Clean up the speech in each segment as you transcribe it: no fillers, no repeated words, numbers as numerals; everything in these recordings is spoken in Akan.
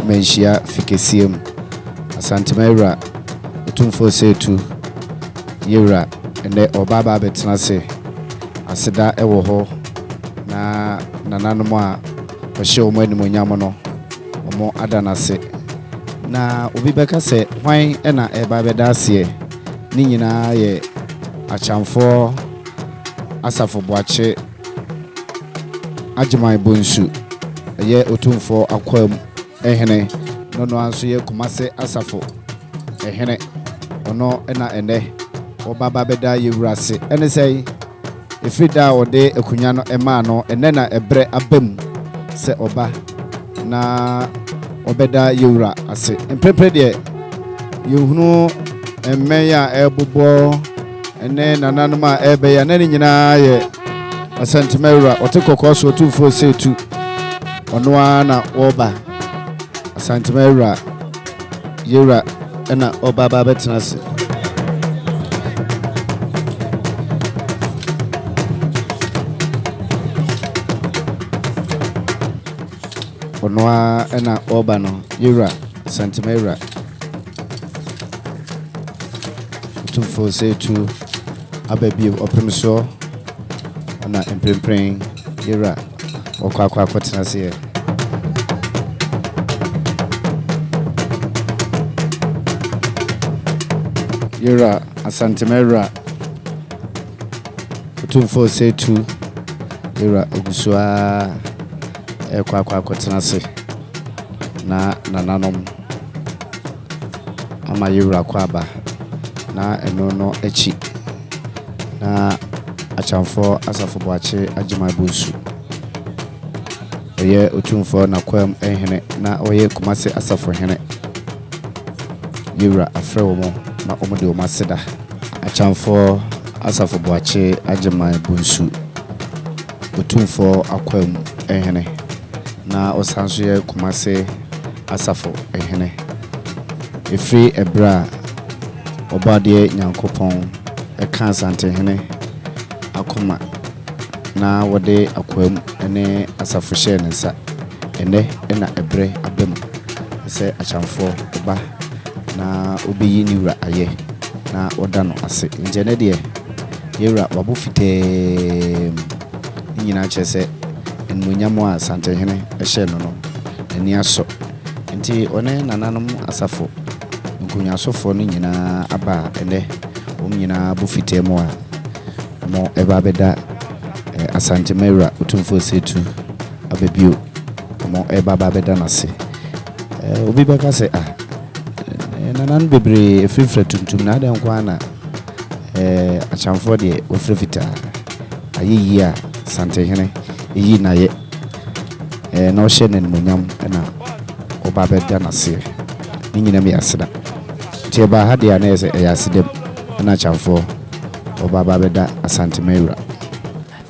menshia fikesiem Asante Mera Otumfuo Osei Tutu Yera ene obaba betena se aseda ewo ho na nananom a ohye omo animonyam no omo adanase na obi beka se hwan ena eba beda ase ni nyina ye achamfo asafo boache agimai bonsu ye Otumfuo akwam ehene no anso ye kumase asafo ehene ono ena ene obaba beda yewurase ene sei efrida ode ekunya no ema no ene na ebre abam se oba na obeda yewura ase emprepre de yehunu emmeya ebobo ene nananom a ebe ya nani nyina ye Asante Mera otekokoso Otumfuo Osei Tutu ono na oba Asante Mera yewura ena obaba betena se Onwa ena oba no yewura Asante Mera Otumfuo Osei Tutu ababi oprimso na emprempren yewura okwa kwatena se yewura Asante Mera Otumfuo Osei Tutu yewura ogusua kwa kwatena se na nananom ama yewura kwaba na eno no echi na achamfo asafo boache agimai bonsu oye Otumfuo na kwam ehene na oye kumase asafo hene yewura afrewo mo na omode o maseda achamfo asafo boache agimai bonsu Otumfuo akwam ehene na osanso ye kumase asafo ehene efri ebra obade nyankopon eka Asante hene akoma na wode akwam ene asafo hye nensa ene ena ebre abem se achamfo oba na obeyi ni wura aye na oda no ase njene de yewura wabo fite nyina chese enmunyam a Asante hene ehye no eni aso nti one nananom asafo nkunyasofo no nyina aba ene nyina bu fite mo a mo eba beda Asante Mera Otumfuo Osei Tutu abebio mo eba beda nase obi beka se nanan bebre efrefre tuntum na de nkwa na achamfo de ofrefita ayeyi a Asante hene eyi na ye na ohye nenmunyam na oba beda nase ni nyina me aseda tieba ha de ana ese yasidem na achamfo obaba beda Asante Mera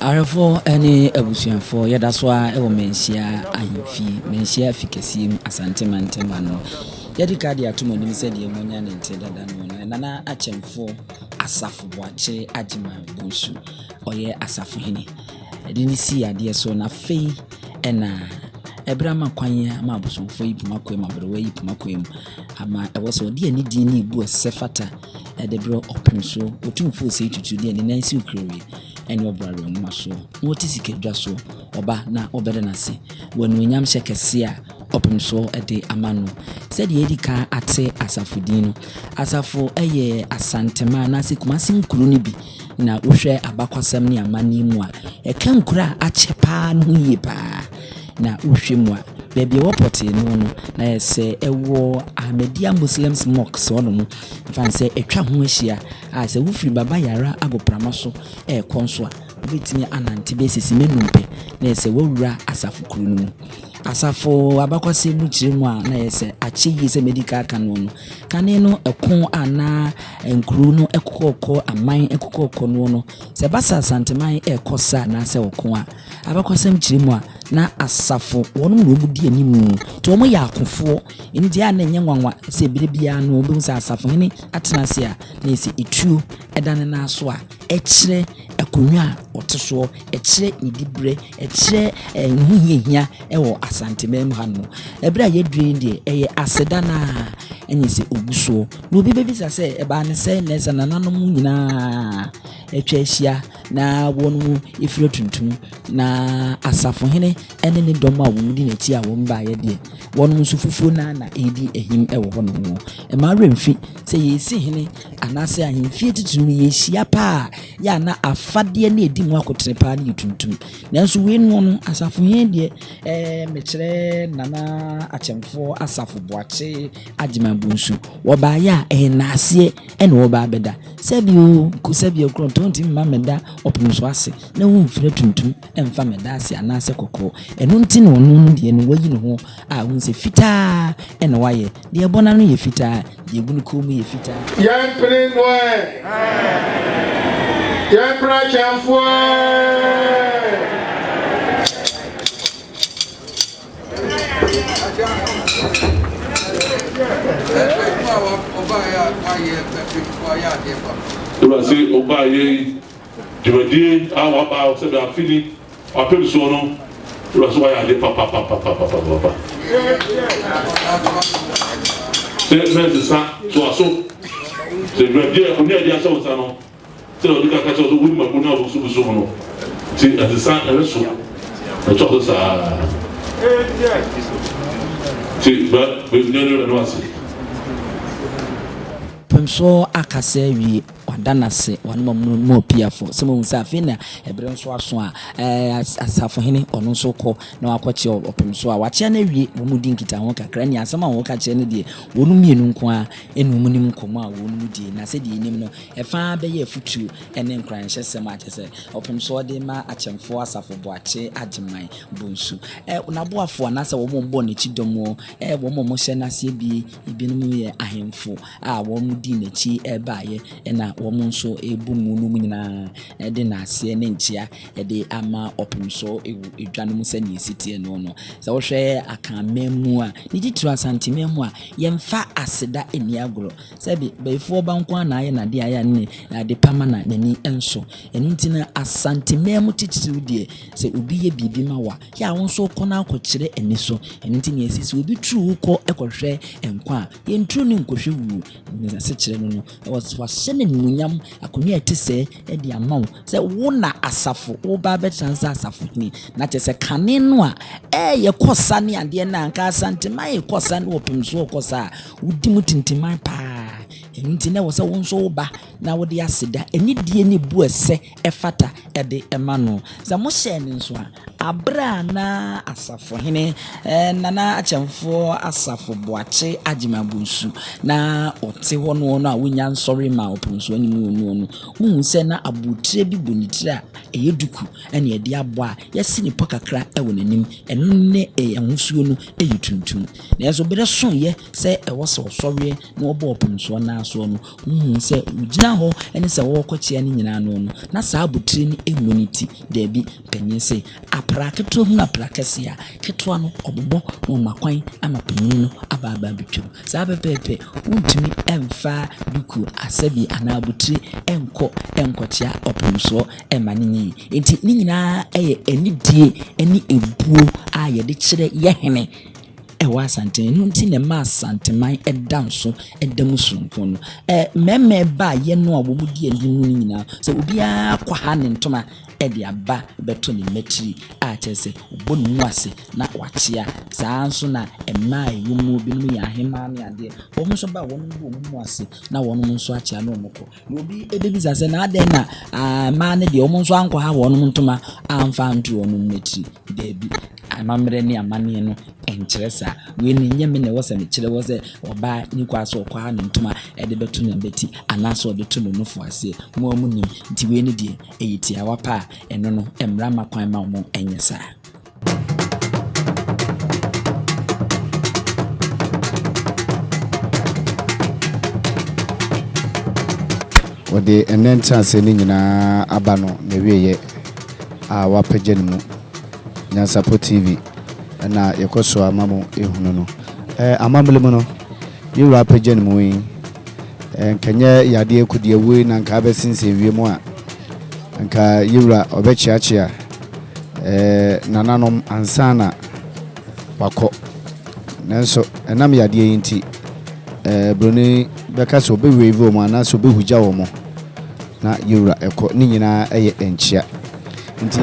arefo ene abusuafo yeda so a ewo menhia ahemfi menhia fikesiem Asante mantema no yedi kadi atomonim se de monya ne nte dada no nana achemfo asafo boache agimai bonsu oye asafo hene edini si ade so na fei ena ebrama kwanya ma abusufo yipumakwem abrewe yipumakwem ama ewo so de ani di ni ibu sefata edebro opemso Otumfuo Osei Tutu de ani nansi ukrewe eni obraro maso woti sikedwa so oba na obede nase wanunyam hyekese a opemso ede amano said ye dika ate asafodin no asafo eye asantema na sekumase nkuru ni bi na wohwe abakwasam ni amani mu a eka nkura achepa no yepa na wohwe mu a baby wopote no na yese ewo Ahmedia Muslims mosque ono no fanse etwa ho ahia a se wofiri baba yara agoprama so konso a obetimi anante besisi menumpe na yese wowura asafo kuru no asafo abakwase mu kiremu a na yese achi se medical kanon kane no ekon ana enkuru no ekokoko aman ekokoko no se basa Asanteman ekosa na se okon a abakwase mu kiremu a na asafo wono mu di animu to mo ya akofo ndi a na nye nwanwa se birebia no obi se asafo hene atena se a na se etuo edane na so a ekire ekonwa oteso ekire nidibre ekire huhia ewo Asante mem hanu ebra ye drin de eye aseda na enye se oguso no obi bebisa se eba ne se nesa nananom nyina etwa ahia na wonu ifiro tuntum na asafohene ene ne dom a womudi na ti a womba ye de wonu sufufu na edi ehim ewo hono no e ma remfi se yesi hene anase ahemfie titunu yehia pa ya na afade na edi mu akotre pa na tuntum nanso we no asafohene de mekere nana achemfo asafo boache agima bunsu wo ba ya enase ene wo ba beda sebio ku sebio krontonti mameda opumso ase na wo mfire tuntum emfa meda ase anase kokko eno nti no no de no wayi no ho a wo se fita ene waye de bona no ye fita de gunu ko mu ye fita yan prin noe yan pra chamfo Say Obaye, Jimadi, our bow, said our feeling, our person, that's why I did papa. Say, Mrs. So, say, Radia, on the idea, so, so, look at the woman who knows who's so. See, as the son and so, the chocolate are. See, but with no one was. Pemso akase wi wadanase wanuma mo piafo semo unsa afina ebre nso aso a asafohene ono nso ko na akwache opemso a wache na wi momudi nkita ho kakra ni asama ho ka che ne de wonu mienu nko a enu munim nkomo a wonu di na se de enim no efa be ye futu ene nkran hye sem a che se opemso de ma achemfo asafo boache agiman bonsu na boafo na se wo mombo na chidomo wo momo hye na se bi ibinum ye ahemfo a wo di na chi ebaye na wo nso ebu munum nyina de na ase ne nchia de ama opemso edwanum se ne sitie no no se wo hwe akan memu a ni gitru Asante memu a yemfa aseda eni agoro se bi beifo banko na aye na de aya ne na de pama na nani enso enu ntina Asante memu titiri de se obi ye bibi ma wa ya wo nso kɔ na akɔkire eni so enu ntina esisi obi tru kɔ ekɔhwɛ enkwa ye ntru ni nkɔhwɛ wu ni se kire no was munyam akonya etese e di amaw se wo na asafo wo ba be transa asafo ni na te se kane no a ye kosa ne ade na anka Asante mai kosa ne opemso kosa wudi mutintiman pa enti na wo se wo nso ba na wo de aseda eni die ne bu ese efata e de ema no se mo hye ne nso a abra na asafo hene nana achemfo asafo boache agima bunsu na ote ho no a wonya nsori ma opemso ani no hu se na abutire bi bonitire a eyeduku ene ede abo a yesi ni pokakra e wonanim eno ne ehunsuo no eyituntum na yeso bere so ye se e wo se osori na obo opemso na so no hu se ugina ho ene se wo kwachia ni nyina no na sa abutire ni emuniti da bi panyin se praketo na prakesia ketwa no obobo no makwan ama panyin no aba bitwam sa pepepe untumi emfa duku asabi anabutire enkotia opemso emanini enti ni nyina eye enidie eni ebuo a ye de kire ye hene ewa Asante no nti ne ma Asante man edanso edamusunfo no meme ba ye no a womudi endimu nyina se obi a kwa ha ne ntoma edi aba beto ne metri a chese obonu mu ase na wachia saa nso na ema yumu binu ya hema ne ade wo so ba wonu mu ase na wonu nso achia no moko na obi ebebiza se na ade na ma ne de wo nso ankwa ha wonu ntoma amfa ntu wonu metri debi amamre ni amane no encheresa we ni nyeme ne wo se ne kire wo se oba ni kwa so kwa ne ntoma ede beto ne beti anaso de to no nofo ase mo amunim nti we ni de eyiti awapa eno no emra makwan ma mo enyesa ode enenchance ni nyina aba no na wieye a wapagye ne mu NYANSAPO TV na yekoso amamu ehunu no amamle mu no yewu apagye ne mu yi nkanye yade ekudie we na nka abesinse wie mu a nka yewura obechiachia nananom ansana wako nanso enam yade yinti broni beka so bewevo mo na so behuja wo mo na yewura eko ni nyina eye enchia nti